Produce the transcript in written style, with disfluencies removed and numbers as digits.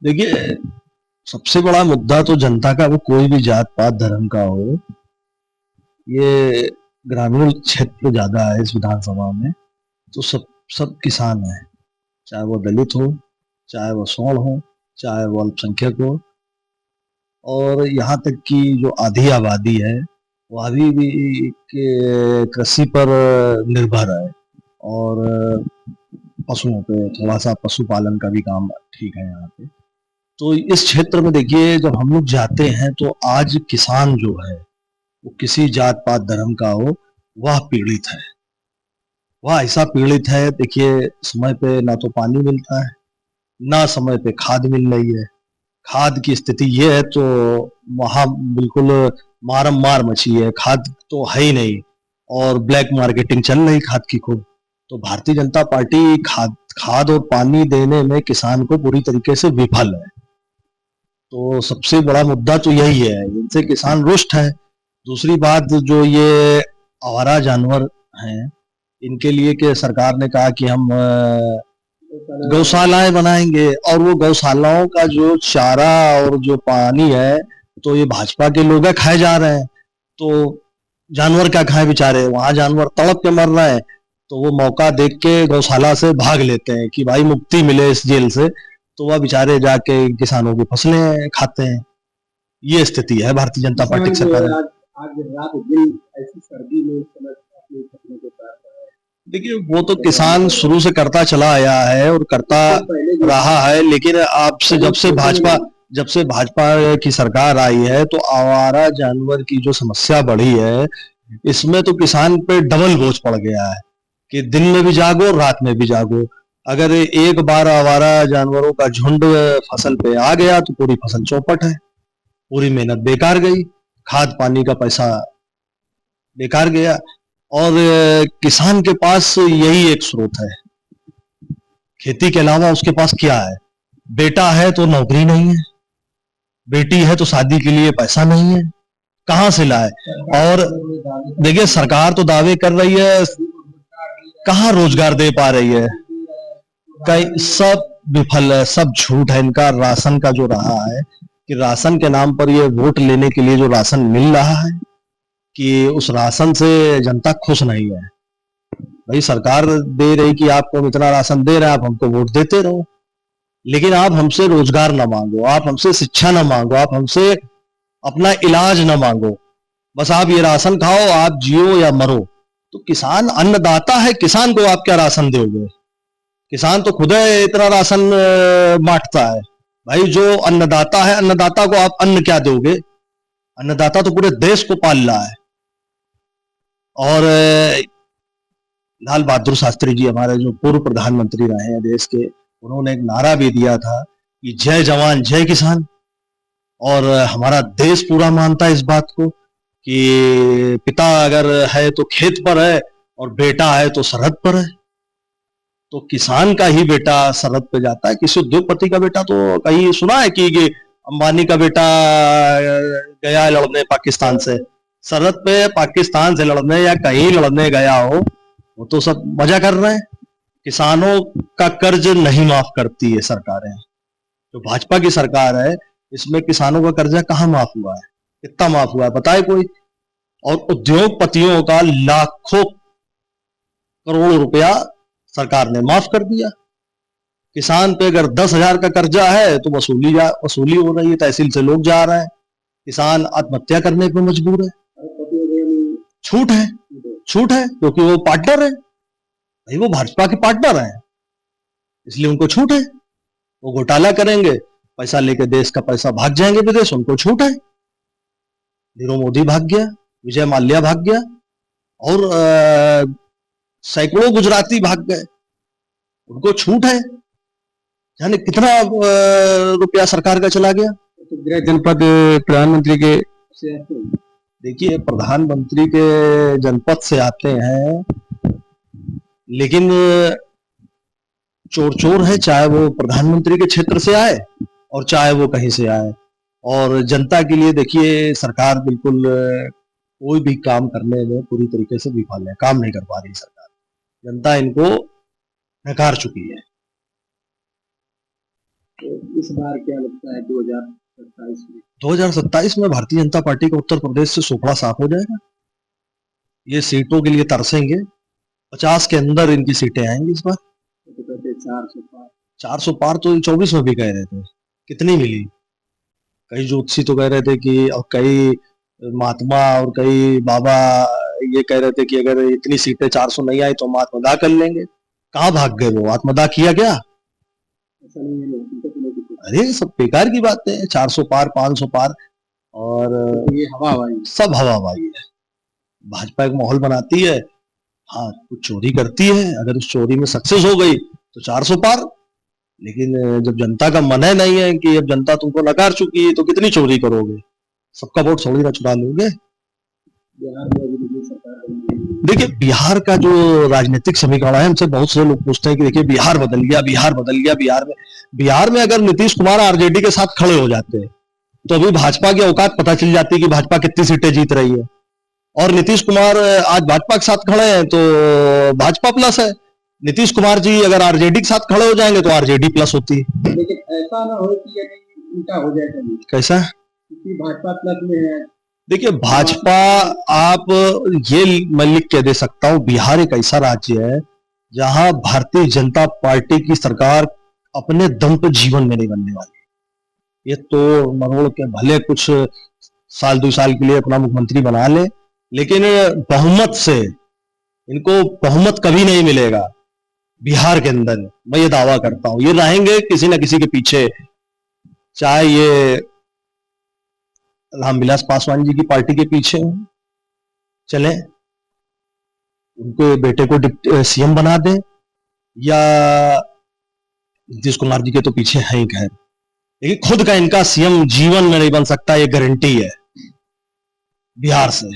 देखिए, सबसे बड़ा मुद्दा तो जनता का, वो कोई भी जात पात धर्म का हो, ये ग्रामीण क्षेत्र ज्यादा है इस विधानसभा में। तो सब सब किसान हैं, चाहे वो दलित हो, चाहे वो सवर्ण हो, चाहे वो अल्पसंख्यक हो, और यहाँ तक कि जो आधी आबादी है वो अभी भी कृषि पर निर्भर है। और पशुओं पे थोड़ा सा पशुपालन का भी काम ठीक है यहाँ पे। तो इस क्षेत्र में देखिए, जब हम लोग जाते हैं तो आज किसान जो है वो किसी जात पात धर्म का हो, वह पीड़ित है। वह ऐसा पीड़ित है, देखिए समय पे ना तो पानी मिलता है, ना समय पे खाद मिल रही है। खाद की स्थिति ये है तो वहां बिल्कुल मारम मार मची है, खाद तो है ही नहीं, और ब्लैक मार्केटिंग चल रही खाद की खूब। तो भारतीय जनता पार्टी खाद खाद और पानी देने में किसान को पूरी तरीके से विफल है। तो सबसे बड़ा मुद्दा तो यही है, इनसे किसान रुष्ट है। दूसरी बात, जो ये आवारा जानवर हैं, इनके लिए कि सरकार ने कहा कि हम गौशालाएं बनाएंगे, और वो गौशालाओं का जो चारा और जो पानी है तो ये भाजपा के लोग खाए जा रहे हैं। तो जानवर क्या खाए बेचारे, वहां जानवर तड़प के मर रहे हैं। तो वो मौका देख के गौशाला से भाग लेते हैं कि भाई मुक्ति मिले इस जेल से, तो वह बेचारे जाके किसानों की फसलें खाते हैं। ये स्थिति है भारतीय जनता पार्टी की सरकार में। आज रात दिन ऐसी सर्दी में इस समय अपनी फसलों को काट रहा है। देखिए, वो तो किसान शुरू से करता चला आया है और करता रहा है, लेकिन आपसे जब से भाजपा की सरकार आई है तो आवारा जानवर की जो समस्या बढ़ी है, इसमें तो किसान पे डबल बोझ पड़ गया है कि दिन में भी जागो, रात में भी जागो। अगर एक बार आवारा जानवरों का झुंड फसल पे आ गया तो पूरी फसल चौपट है, पूरी मेहनत बेकार गई, खाद पानी का पैसा बेकार गया। और किसान के पास यही एक स्रोत है, खेती के अलावा उसके पास क्या है? बेटा है तो नौकरी नहीं है, बेटी है तो शादी के लिए पैसा नहीं है, कहां से लाए? और देखिए, सरकार तो दावे कर रही है, कहां रोजगार दे पा रही है? कई सब विफल है, सब झूठ है इनका। राशन का जो रहा है कि राशन के नाम पर ये वोट लेने के लिए जो राशन मिल रहा है, कि उस राशन से जनता खुश नहीं है। भाई, सरकार दे रही कि आपको इतना राशन दे रहे हैं, आप हमको वोट देते रहो, लेकिन आप हमसे रोजगार ना मांगो, आप हमसे शिक्षा ना मांगो, आप हमसे अपना इलाज ना मांगो, बस आप ये राशन खाओ, आप जियो या मरो। तो किसान अन्नदाता है, किसान को आप क्या राशन दोगे? किसान तो खुद इतना राशन बांटता है। भाई, जो अन्नदाता है, अन्नदाता को आप अन्न क्या दोगे? अन्नदाता तो पूरे देश को पाल रहा है। और लाल बहादुर शास्त्री जी, हमारे जो पूर्व प्रधानमंत्री रहे हैं देश के, उन्होंने एक नारा भी दिया था कि जय जवान जय किसान। और हमारा देश पूरा मानता है इस बात को कि पिता अगर है तो खेत पर है, और बेटा है तो सरहद पर है। तो किसान का ही बेटा सरहद पे जाता है। किसी उद्योगपति का बेटा तो कहीं सुना है कि अंबानी का बेटा गया लड़ने पाकिस्तान से, सरहद पे पाकिस्तान से लड़ने या कहीं लड़ने गया हो? वो तो सब मजा कर रहे हैं। किसानों का कर्ज नहीं माफ करती है सरकारें। जो भाजपा की सरकार है, इसमें किसानों का कर्जा कहाँ माफ हुआ है? कितना माफ हुआ है बताए कोई? और उद्योगपतियों का लाखों करोड़ रुपया सरकार ने माफ कर दिया। किसान पे अगर 10,000 का कर्जा है तो वसूली हो रही है, तहसील से लोग जा रहे हैं, किसान आत्महत्या करने पर मजबूर है। छूट है, छूट है क्योंकि वो पार्टनर है। भाई, वो भाजपा के पार्टनर हैं, इसलिए उनको छूट है। वो घोटाला करेंगे, पैसा लेके देश का पैसा भाग जाएंगे विदेश, उनको छूट है। नीरव मोदी भाग गया, विजय माल्या भाग गया, और सैकड़ों गुजराती भाग गए, उनको छूट है। यानी कितना रुपया सरकार का चला गया। तो गृह जनपद प्रधानमंत्री के से आते हैं। देखिए, प्रधानमंत्री के जनपद से आते हैं, लेकिन चोर चोर है, चाहे वो प्रधानमंत्री के क्षेत्र से आए और चाहे वो कहीं से आए। और जनता के लिए देखिए, सरकार बिल्कुल कोई भी काम करने में पूरी तरीके से विफल है, काम नहीं कर पा रही सरकार। जनता इनको नकार चुकी है। तो इस बार क्या लगता है 2027 में? 2027 में भारतीय जनता पार्टी का उत्तर प्रदेश से सुपड़ा साफ हो जाएगा। ये सीटों के लिए तरसेंगे, 50 के अंदर इनकी सीटें आएंगी इस बार। तो कहते 400 पार। 400 पार तो 24 में भी कह रहे थे, कितनी मिली? कई ज्योतिषी तो कह रहे थे कि, और कई महात्मा और कई बाबा ये कह रहे थे कि अगर इतनी सीटें 400 नहीं आई तो हम आत्मदाह कर लेंगे। कहाँ भाग गए वो? आत्मदाह किया क्या? ऐसा नहीं है, उनको तो नहीं कुछ। अरे सब बेकार की बातें हैं। 400 पार, 500 पार, और तो ये हवा हवाई सब हवाबाजी है। भाजपा एक माहौल बनाती है, हाँ कुछ चोरी करती है, अगर उस चोरी में सक्सेस हो गई तो 400 पार। लेकिन जब जनता का मन है नहीं है कि अब जनता तुमको नकार चुकी है तो कितनी चोरी करोगे? सबका वोट थोड़ी ना चुरा लोगे। बिहार में अभी भी सरकार बनी है। देखिए बिहार का जो राजनीतिक समीकरण है, हमसे बहुत से लोग पूछते हैं कि देखिए बिहार बदल गया, बिहार बदल गया। बिहार में अगर नीतीश कुमार आरजेडी के साथ खड़े हो जाते हैं तो अभी भाजपा की औकात पता चल जाती है कि भाजपा कितनी सीटें जीत रही है। और नीतीश कुमार आज भाजपा के साथ खड़े हैं तो भाजपा प्लस है। नीतीश कुमार जी अगर आरजेडी के साथ खड़े हो जाएंगे तो आरजेडी प्लस होती है। लेकिन ऐसा ना हो कि यदि उल्टा हो जाए कभी, कैसा? क्योंकि भाजपा प्लस में है। देखिए भाजपा, आप ये मैं लिख के दे सकता हूं, बिहार एक ऐसा राज्य है जहां भारतीय जनता पार्टी की सरकार अपने दम पे जीवन में नहीं बनने वाली। ये तो मरोड़ के भले कुछ साल 2 साल के लिए अपना मुख्यमंत्री बना ले, लेकिन बहुमत से इनको बहुमत कभी नहीं मिलेगा बिहार के अंदर। मैं ये दावा करता हूं, ये रहेंगे किसी न किसी के पीछे, चाहे ये रामविलास पासवान जी की पार्टी के पीछे चले, उनके बेटे को सीएम बना दे, या नीतीश कुमार जी के तो पीछे है ही खैर, लेकिन खुद का इनका सीएम जीवन में नहीं बन सकता, ये गारंटी है बिहार से।